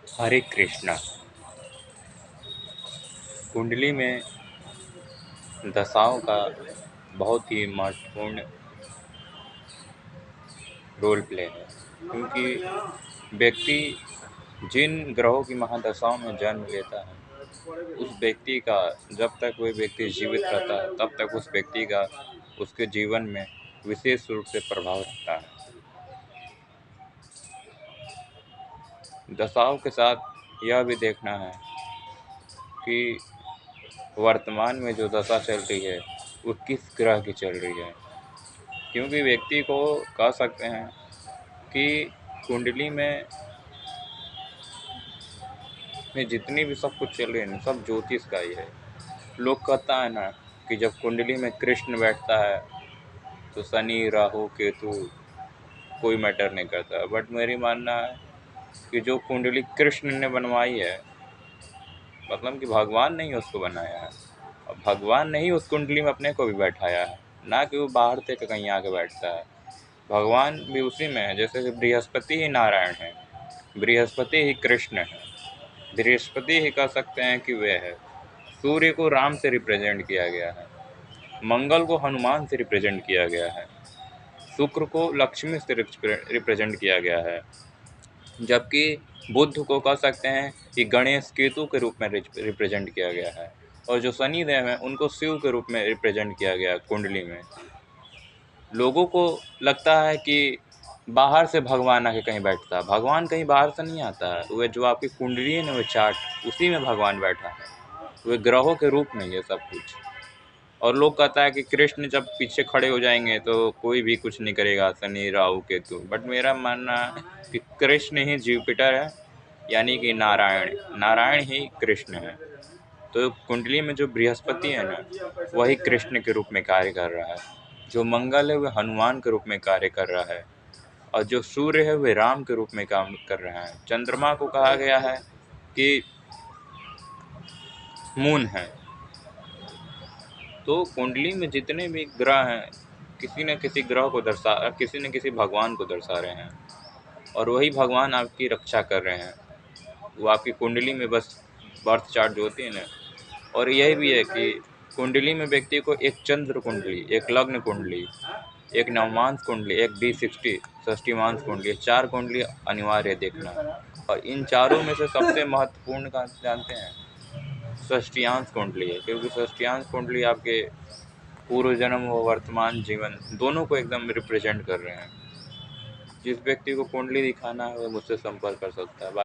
हरे कृष्णा। कुंडली में दशाओं का बहुत ही महत्वपूर्ण रोल प्ले है, क्योंकि व्यक्ति जिन ग्रहों की महादशाओं में जन्म लेता है, उस व्यक्ति का जब तक वह व्यक्ति जीवित रहता है तब तक उस व्यक्ति का उसके जीवन में विशेष रूप से प्रभाव रहता है। दशाओं के साथ यह भी देखना है कि वर्तमान में जो दशा चल रही है वो किस ग्रह की चल रही है, क्योंकि व्यक्ति को कह सकते हैं कि कुंडली में जितनी भी सब कुछ चल रही है ना, सब ज्योतिष का ही है। लोग कहता है ना कि जब कुंडली में कृष्ण बैठता है तो शनि राहु केतु कोई मैटर नहीं करता, बट मेरी मानना है कि जो कुंडली कृष्ण ने बनवाई है, मतलब कि भगवान ने ही उसको बनाया है और भगवान ने ही उस कुंडली में अपने को भी बैठाया है, ना कि वो बाहर से कहीं आके बैठता है। भगवान भी उसी में है, जैसे कि बृहस्पति ही नारायण है, बृहस्पति ही कृष्ण है, बृहस्पति ही कह सकते हैं कि वे है। सूर्य को राम से रिप्रेजेंट किया गया है, मंगल को हनुमान से रिप्रेजेंट किया गया है, शुक्र को लक्ष्मी से रिप्रेजेंट किया गया है, जबकि बुध को कह सकते हैं कि गणेश केतु के रूप में रिप्रेजेंट किया गया है, और जो शनि देव हैं उनको शिव के रूप में रिप्रेजेंट किया गया है कुंडली में। लोगों को लगता है कि बाहर से भगवान आके कहीं बैठता है, भगवान कहीं बाहर से नहीं आता है। वह जो आपकी कुंडली है ना, वह चार्ट, उसी में भगवान बैठा है, वह ग्रहों के रूप में ये सब कुछ। और लोग कहता है कि कृष्ण जब पीछे खड़े हो जाएंगे तो कोई भी कुछ नहीं करेगा, शनि राहु केतु। बट मेरा मानना है कि कृष्ण ही जुपिटर है, यानी कि नारायण, नारायण ही कृष्ण है। तो कुंडली में जो बृहस्पति है ना, वही कृष्ण के रूप में कार्य कर रहा है, जो मंगल है वह हनुमान के रूप में कार्य कर रहा है, और जो सूर्य है वह राम के रूप में काम कर रहा है। चंद्रमा को कहा गया है कि मून है। तो कुंडली में जितने भी ग्रह हैं, किसी न किसी ग्रह को किसी न किसी भगवान को दर्शा रहे हैं, और वही भगवान आपकी रक्षा कर रहे हैं। वो आपकी कुंडली में बस बर्थ चार्ट जो होती है ना, और यही भी है कि कुंडली में व्यक्ति को एक चंद्र कुंडली, एक लग्न कुंडली, एक नवमांश कुंडली, एक D60 षष्टिमांश कुंडली, 4 कुंडली अनिवार्य है देखना। और इन चारों में से सबसे महत्वपूर्ण का जानते हैं, षष्टियांश कुंडली है, क्योंकि षष्टियांश कुंडली आपके पूर्व जन्म व वर्तमान जीवन दोनों को एकदम रिप्रेजेंट कर रहे हैं। जिस व्यक्ति को कुंडली दिखाना है वो मुझसे संपर्क कर सकता है।